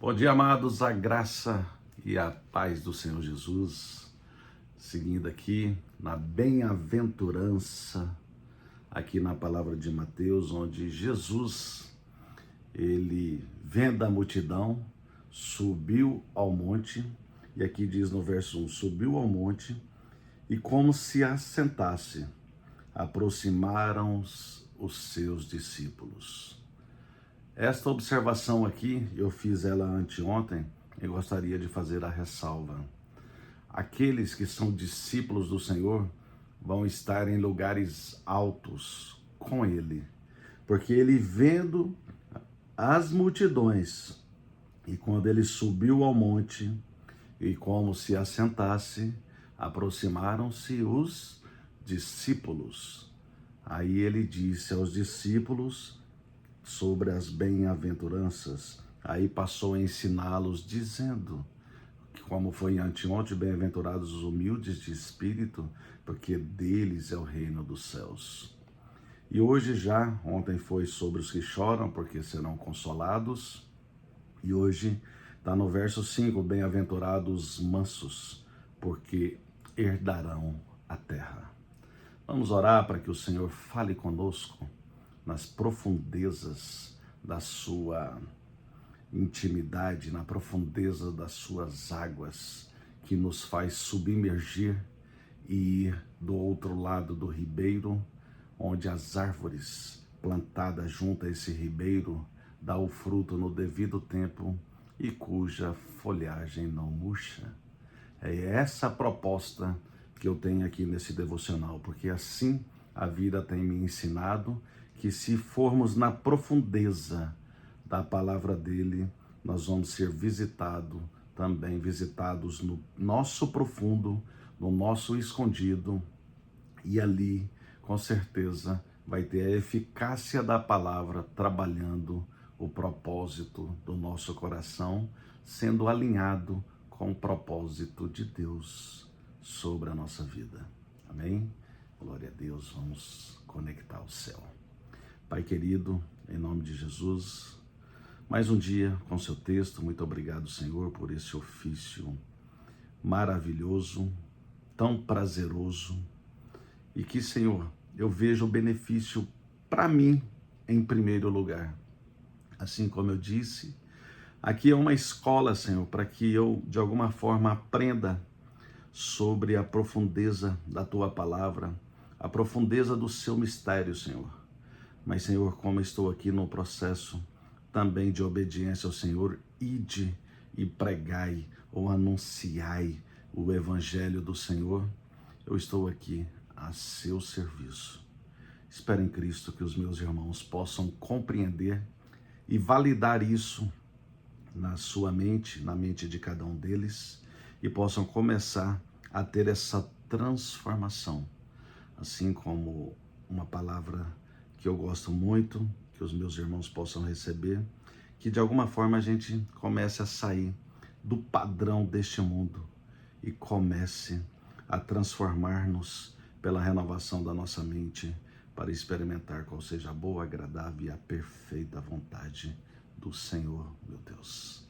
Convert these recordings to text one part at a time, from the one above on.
Bom dia, amados, a graça e a paz do Senhor Jesus. Seguindo aqui na bem-aventurança, aqui na palavra de Mateus, onde Jesus, ele vendo a multidão, subiu ao monte, e aqui diz no verso 1, subiu ao monte, e como se assentasse, aproximaram os seus discípulos. Esta observação aqui, eu fiz ela anteontem, eu gostaria de fazer a ressalva. Aqueles que são discípulos do Senhor vão estar em lugares altos com Ele, porque Ele vendo as multidões, e quando Ele subiu ao monte, e como se assentasse, aproximaram-se os discípulos. Aí Ele disse aos discípulos sobre as bem-aventuranças, aí passou a ensiná-los dizendo, que como foi anteontem, bem-aventurados os humildes de espírito, porque deles é o reino dos céus. E hoje já, ontem foi sobre os que choram, porque serão consolados, e hoje está no verso 5, bem-aventurados os mansos, porque herdarão a terra. Vamos orar para que o Senhor fale conosco nas profundezas da sua intimidade, na profundeza das suas águas, que nos faz submergir e ir do outro lado do ribeiro, onde as árvores plantadas junto a esse ribeiro dá o fruto no devido tempo e cuja folhagem não murcha. É essa a proposta que eu tenho aqui nesse devocional, porque assim a vida tem me ensinado que se formos na profundeza da palavra dele, nós vamos ser visitados no nosso profundo, no nosso escondido, e ali, com certeza, vai ter a eficácia da palavra trabalhando o propósito do nosso coração, sendo alinhado com o propósito de Deus sobre a nossa vida. Amém? Glória a Deus, vamos conectar ao céu. Pai querido, em nome de Jesus, mais um dia com seu texto. Muito obrigado, Senhor, por esse ofício maravilhoso, tão prazeroso, e que, Senhor, eu vejo o benefício para mim em primeiro lugar. Assim como eu disse, aqui é uma escola, Senhor, para que eu, de alguma forma, aprenda sobre a profundeza da Tua palavra, a profundeza do Seu mistério, Senhor. Mas, Senhor, como estou aqui no processo também de obediência ao Senhor, ide e pregai ou anunciai o Evangelho do Senhor, eu estou aqui a seu serviço. Espero em Cristo que os meus irmãos possam compreender e validar isso na sua mente, na mente de cada um deles, e possam começar a ter essa transformação, assim como uma palavra que eu gosto muito, que os meus irmãos possam receber, que de alguma forma a gente comece a sair do padrão deste mundo e comece a transformar-nos pela renovação da nossa mente para experimentar qual seja a boa, agradável e a perfeita vontade do Senhor, meu Deus.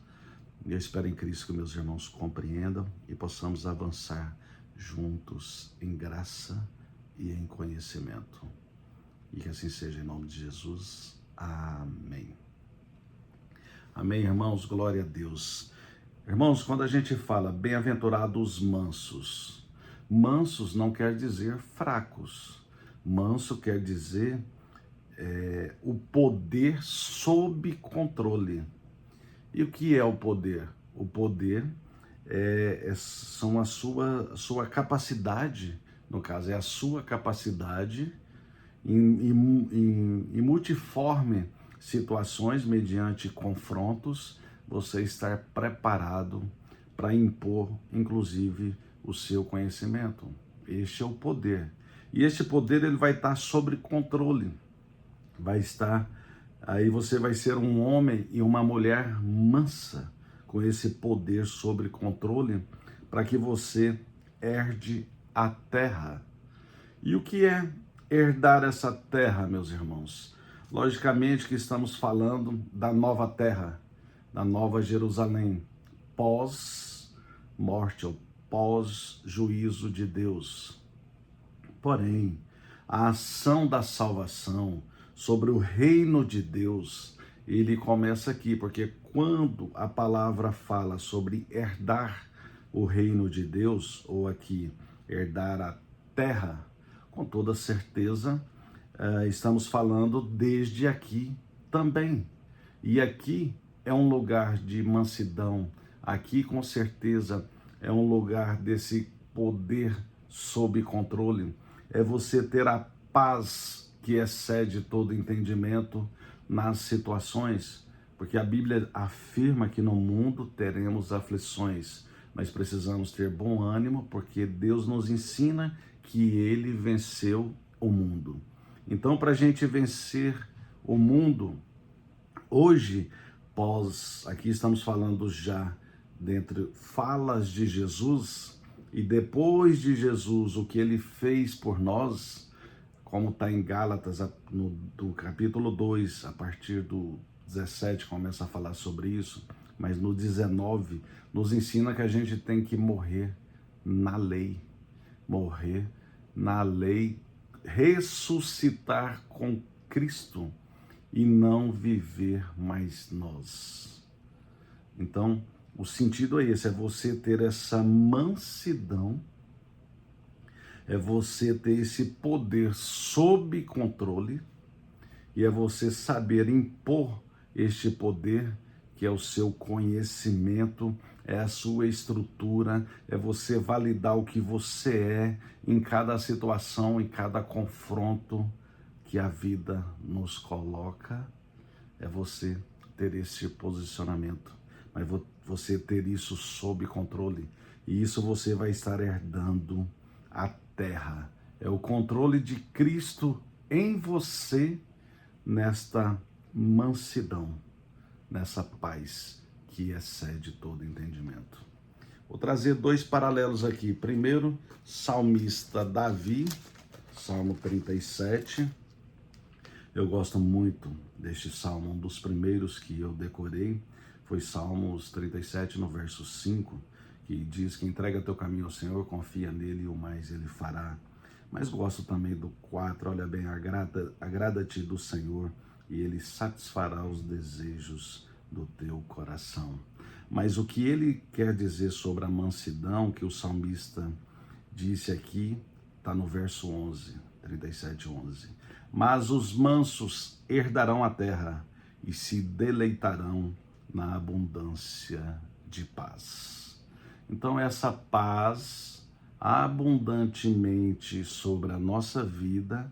Eu espero em Cristo que meus irmãos compreendam e possamos avançar juntos em graça e em conhecimento. E que assim seja em nome de Jesus. Amém. Amém, irmãos, glória a Deus. Irmãos, quando a gente fala bem-aventurados os mansos, mansos não quer dizer fracos. Manso quer dizer o poder sob controle. E o que é o poder? O poder são a sua capacidade, no caso é a sua capacidade em multiforme situações, mediante confrontos, você estar preparado para impor, inclusive, o seu conhecimento. Este é o poder. E esse poder ele vai estar sob controle. Vai estar, aí você vai ser um homem e uma mulher mansa, com esse poder sob controle, para que você herde a terra. E o que é herdar essa terra, meus irmãos? Logicamente que estamos falando da nova terra, da Nova Jerusalém, pós-morte ou pós-juízo de Deus. Porém, a ação da salvação sobre o reino de Deus, ele começa aqui, porque quando a palavra fala sobre herdar o reino de Deus, ou aqui, herdar a terra, com toda certeza, estamos falando desde aqui também. E aqui é um lugar de mansidão, aqui com certeza é um lugar desse poder sob controle, é você ter a paz que excede todo entendimento nas situações, porque a Bíblia afirma que no mundo teremos aflições, mas precisamos ter bom ânimo, porque Deus nos ensina que Ele venceu o mundo. Então, para a gente vencer o mundo, hoje, aqui estamos falando já dentre falas de Jesus, e depois de Jesus, o que Ele fez por nós, como está em Gálatas, do capítulo 2, a partir do 17, começa a falar sobre isso, mas no 19, nos ensina que a gente tem que morrer na lei, ressuscitar com Cristo e não viver mais nós. Então, o sentido é esse, é você ter essa mansidão, é você ter esse poder sob controle e é você saber impor este poder, que é o seu conhecimento, é a sua estrutura, é você validar o que você é em cada situação, em cada confronto que a vida nos coloca, é você ter esse posicionamento, mas você ter isso sob controle, e isso você vai estar herdando a terra, é o controle de Cristo em você, nesta mansidão, nessa paz que excede todo entendimento. Vou trazer dois paralelos aqui. Primeiro, salmista Davi, Salmo 37. Eu gosto muito deste salmo, um dos primeiros que eu decorei foi Salmos 37, no verso 5, que diz que entrega teu caminho ao Senhor, confia nele e o mais ele fará. Mas gosto também do 4, olha bem, agrada-te do Senhor e ele satisfará os desejos do teu coração. Mas o que ele quer dizer sobre a mansidão que o salmista disse aqui, está no verso 11, 37, 11. Mas os mansos herdarão a terra e se deleitarão na abundância de paz. Então essa paz abundantemente sobre a nossa vida,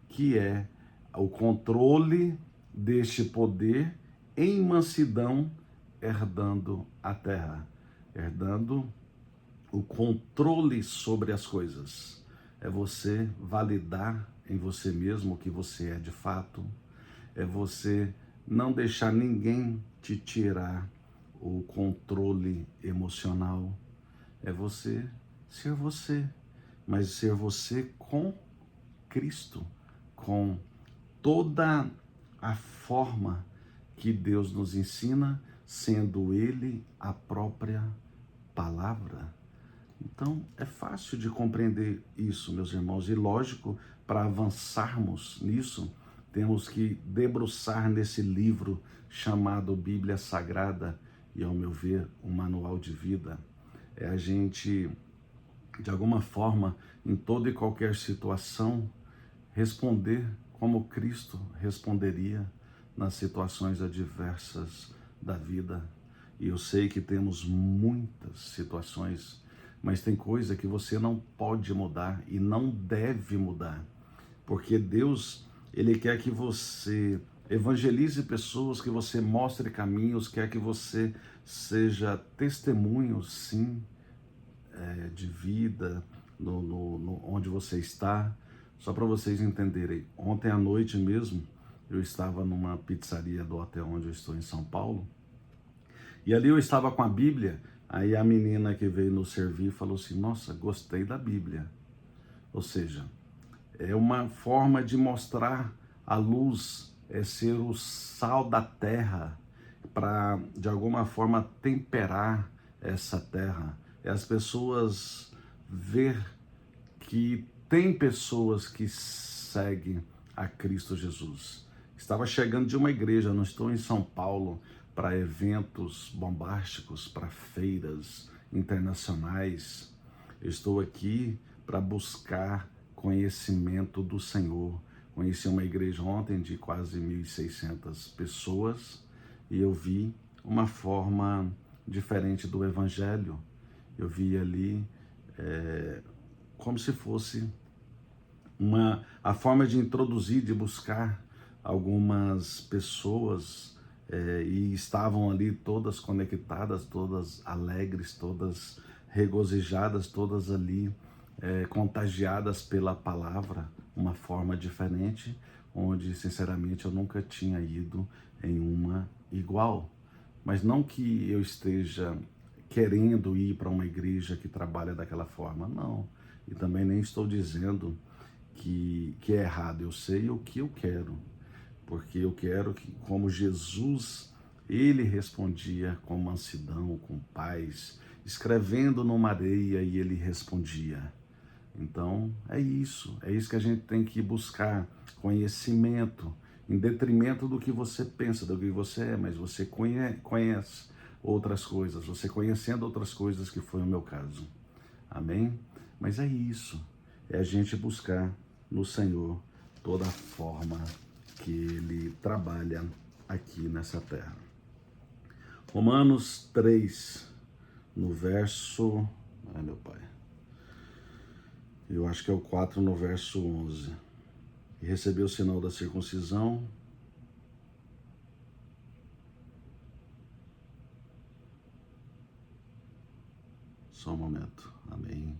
que é o controle deste poder em mansidão, herdando a terra, herdando o controle sobre as coisas. É você validar em você mesmo o que você é de fato, é você não deixar ninguém te tirar o controle emocional, é você ser você, mas ser você com Cristo, com toda a forma que Deus nos ensina, sendo Ele a própria palavra. Então, é fácil de compreender isso, meus irmãos, e lógico, para avançarmos nisso, temos que debruçar nesse livro chamado Bíblia Sagrada, e, ao meu ver, um manual de vida. É a gente, de alguma forma, em toda e qualquer situação, responder como Cristo responderia nas situações adversas da vida. E eu sei que temos muitas situações, mas tem coisa que você não pode mudar e não deve mudar, porque Deus, Ele quer que você evangelize pessoas, que você mostre caminhos, quer que você seja testemunho, sim, de vida, onde você está. Só para vocês entenderem, ontem à noite mesmo, eu estava numa pizzaria do hotel onde eu estou em São Paulo, e ali eu estava com a Bíblia, aí a menina que veio nos servir falou assim, nossa, gostei da Bíblia. Ou seja, é uma forma de mostrar a luz, é ser o sal da terra, para, de alguma forma, temperar essa terra. É as pessoas ver que tem pessoas que seguem a Cristo Jesus. Estava chegando de uma igreja, não estou em São Paulo, para eventos bombásticos, para feiras internacionais. Eu estou aqui para buscar conhecimento do Senhor. Conheci uma igreja ontem de quase 1.600 pessoas e eu vi uma forma diferente do Evangelho. Eu vi ali como se fosse a forma de introduzir, de buscar algumas pessoas e estavam ali todas conectadas, todas alegres, todas regozijadas, todas ali contagiadas pela palavra, uma forma diferente, onde sinceramente eu nunca tinha ido em uma igual. Mas não que eu esteja querendo ir para uma igreja que trabalha daquela forma, não. E também nem estou dizendo que é errado. Eu sei o que eu quero, porque eu quero que, como Jesus, ele respondia com mansidão, com paz, escrevendo numa areia e ele respondia. Então, é isso que a gente tem que buscar, conhecimento, em detrimento do que você pensa, do que você é, mas você conhece outras coisas, você conhecendo outras coisas, que foi o meu caso. Amém? Mas é isso, é a gente buscar no Senhor toda a forma que Ele trabalha aqui nessa terra. Romanos 3, no verso... Ai, meu pai. Eu acho que é o 4, no verso 11. E recebeu o sinal da circuncisão. Só um momento. Amém.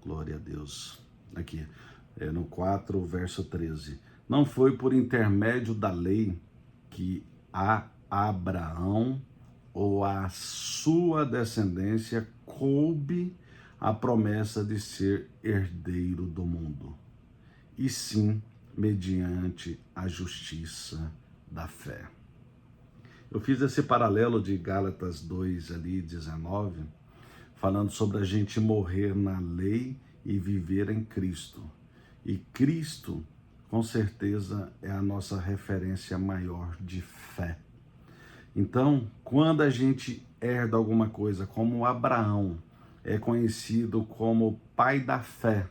Glória a Deus. Aqui, no 4, verso 13. Não foi por intermédio da lei que a Abraão ou a sua descendência coube a promessa de ser herdeiro do mundo, e sim mediante a justiça da fé. Eu fiz esse paralelo de Gálatas 2, ali, 19, falando sobre a gente morrer na lei e viver em Cristo. E Cristo, com certeza, é a nossa referência maior de fé. Então, quando a gente herda alguma coisa, como Abraão é conhecido como pai da fé,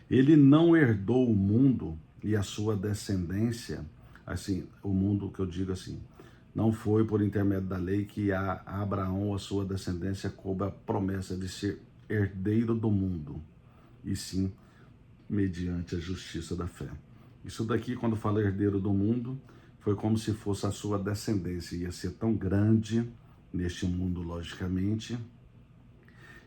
ele não herdou o mundo e a sua descendência, assim, o mundo que eu digo assim, não foi por intermédio da lei que a Abraão ou a sua descendência coube a promessa de ser herdeiro do mundo, e sim mediante a justiça da fé. Isso daqui, quando fala herdeiro do mundo, foi como se fosse a sua descendência, ia ser tão grande neste mundo, logicamente,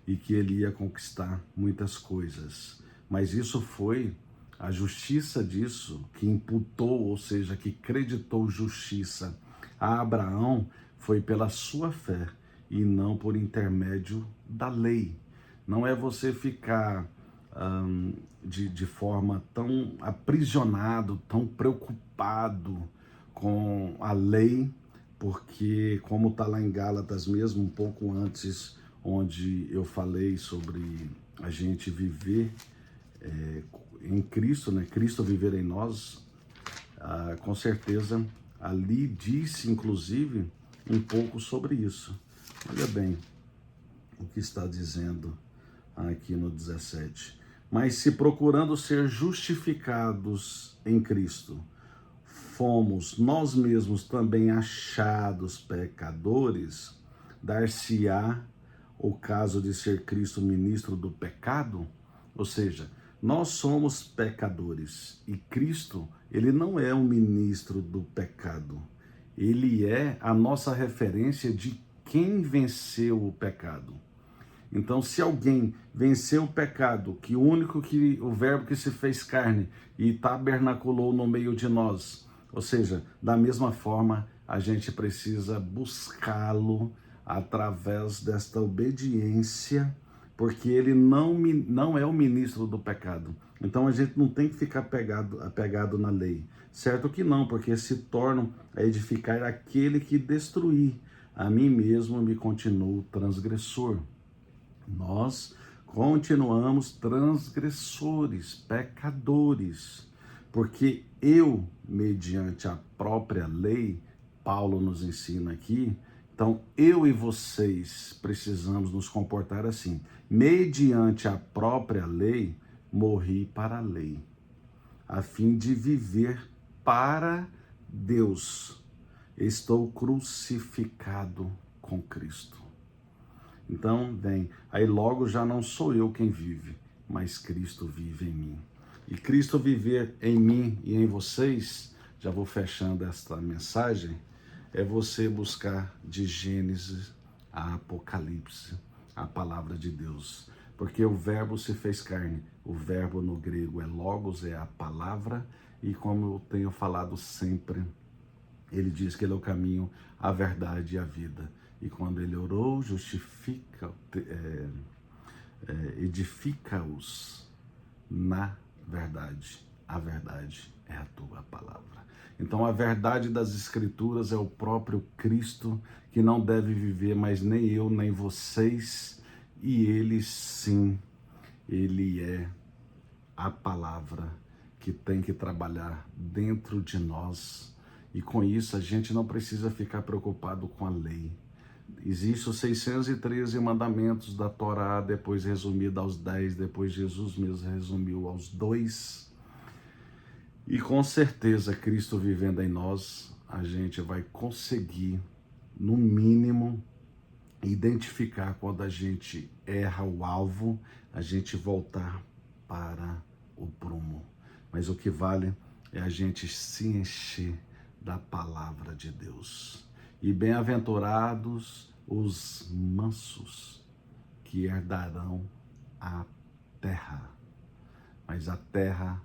e que ele ia conquistar muitas coisas. Mas isso foi a justiça disso que imputou, ou seja, que creditou justiça a Abraão, foi pela sua fé e não por intermédio da lei. Não é você ficar de forma tão aprisionado, tão preocupado com a lei, porque, como está lá em Gálatas mesmo, um pouco antes, onde eu falei sobre a gente viver em Cristo, né? Cristo viver em nós, com certeza ali disse, inclusive, um pouco sobre isso. Olha bem o que está dizendo aqui no 17. Mas se procurando ser justificados em Cristo, fomos nós mesmos também achados pecadores, dar-se-á o caso de ser Cristo ministro do pecado? Ou seja, nós somos pecadores e Cristo, ele não é um ministro do pecado. Ele é a nossa referência de quem venceu o pecado. Então, se alguém venceu o pecado, que o verbo que se fez carne e tabernaculou no meio de nós, ou seja, da mesma forma, a gente precisa buscá-lo através desta obediência, porque ele não é o ministro do pecado. Então a gente não tem que ficar apegado na lei. Certo que não, porque se tornam a edificar aquele que destruir. A mim mesmo me continuo transgressor. Nós continuamos transgressores, pecadores, porque eu, mediante a própria lei, Paulo nos ensina aqui, então eu e vocês precisamos nos comportar assim. Mediante a própria lei, morri para a lei, a fim de viver para Deus. Estou crucificado com Cristo. Então, vem, aí logo já não sou eu quem vive, mas Cristo vive em mim. E Cristo viver em mim e em vocês, já vou fechando esta mensagem, é você buscar de Gênesis a Apocalipse, a palavra de Deus. Porque o verbo se fez carne, o verbo no grego é logos, é a palavra, e como eu tenho falado sempre, ele diz que ele é o caminho, a verdade e a vida. E quando ele orou, edifica-os na verdade. A verdade é a tua palavra. Então a verdade das Escrituras é o próprio Cristo, que não deve viver mais nem eu, nem vocês. E ele sim, ele é a palavra que tem que trabalhar dentro de nós. E com isso a gente não precisa ficar preocupado com a lei. Existem os 613 mandamentos da Torá, depois resumido aos 10, depois Jesus mesmo resumiu aos 2. E com certeza, Cristo vivendo em nós, a gente vai conseguir, no mínimo, identificar quando a gente erra o alvo, a gente voltar para o prumo. Mas o que vale é a gente se encher da palavra de Deus. E bem-aventurados os mansos, que herdarão a terra. Mas a terra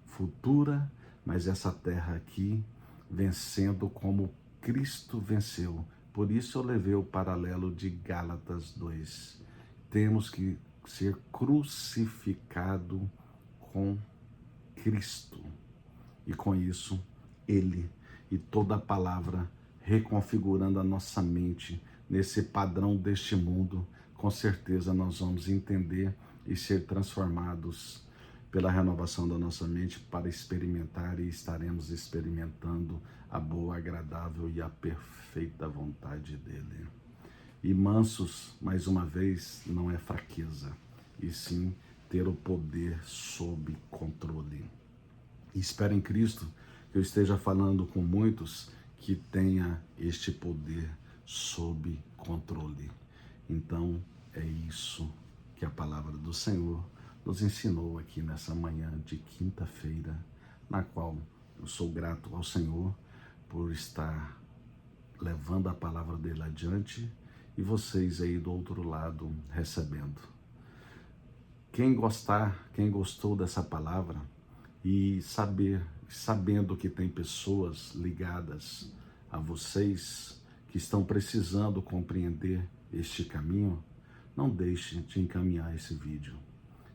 futura, mas essa terra aqui, vencendo como Cristo venceu. Por isso eu levei o paralelo de Gálatas 2. Temos que ser crucificado com Cristo. E com isso, Ele e toda a palavra reconfigurando a nossa mente nesse padrão deste mundo, com certeza nós vamos entender e ser transformados pela renovação da nossa mente para experimentar e estaremos experimentando a boa, agradável e a perfeita vontade dele. E mansos, mais uma vez, não é fraqueza, e sim ter o poder sob controle. E espero em Cristo que eu esteja falando com muitos que tenha este poder sob controle. Então, é isso que a palavra do Senhor nos ensinou aqui nessa manhã de quinta-feira, na qual eu sou grato ao Senhor por estar levando a palavra dele adiante e vocês aí do outro lado recebendo. Quem gostou dessa palavra e sabendo que tem pessoas ligadas a vocês que estão precisando compreender este caminho, não deixe de encaminhar esse vídeo,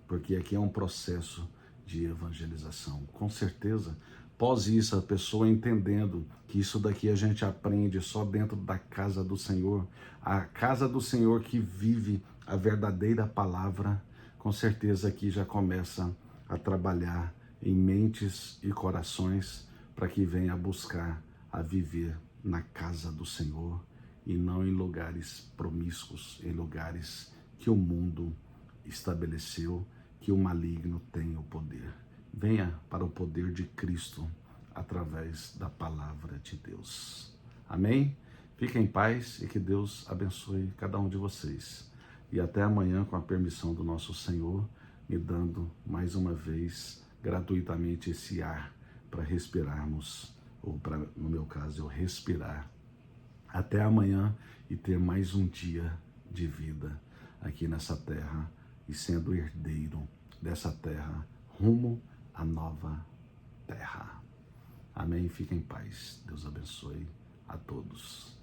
porque aqui é um processo de evangelização. Com certeza, após isso, a pessoa entendendo que isso daqui a gente aprende só dentro da casa do Senhor, a casa do Senhor que vive a verdadeira palavra, com certeza aqui já começa a trabalhar em mentes e corações para que venha buscar a viver na casa do Senhor e não em lugares promíscuos, em lugares que o mundo estabeleceu, que o maligno tem o poder. Venha para o poder de Cristo através da palavra de Deus. Amém? Fiquem em paz e que Deus abençoe cada um de vocês. E até amanhã, com a permissão do nosso Senhor, me dando mais uma vez gratuitamente esse ar para respirarmos, ou para, no meu caso, eu respirar. Até amanhã e ter mais um dia de vida aqui nessa terra e sendo herdeiro dessa terra rumo à nova terra. Amém? Fiquem em paz. Deus abençoe a todos.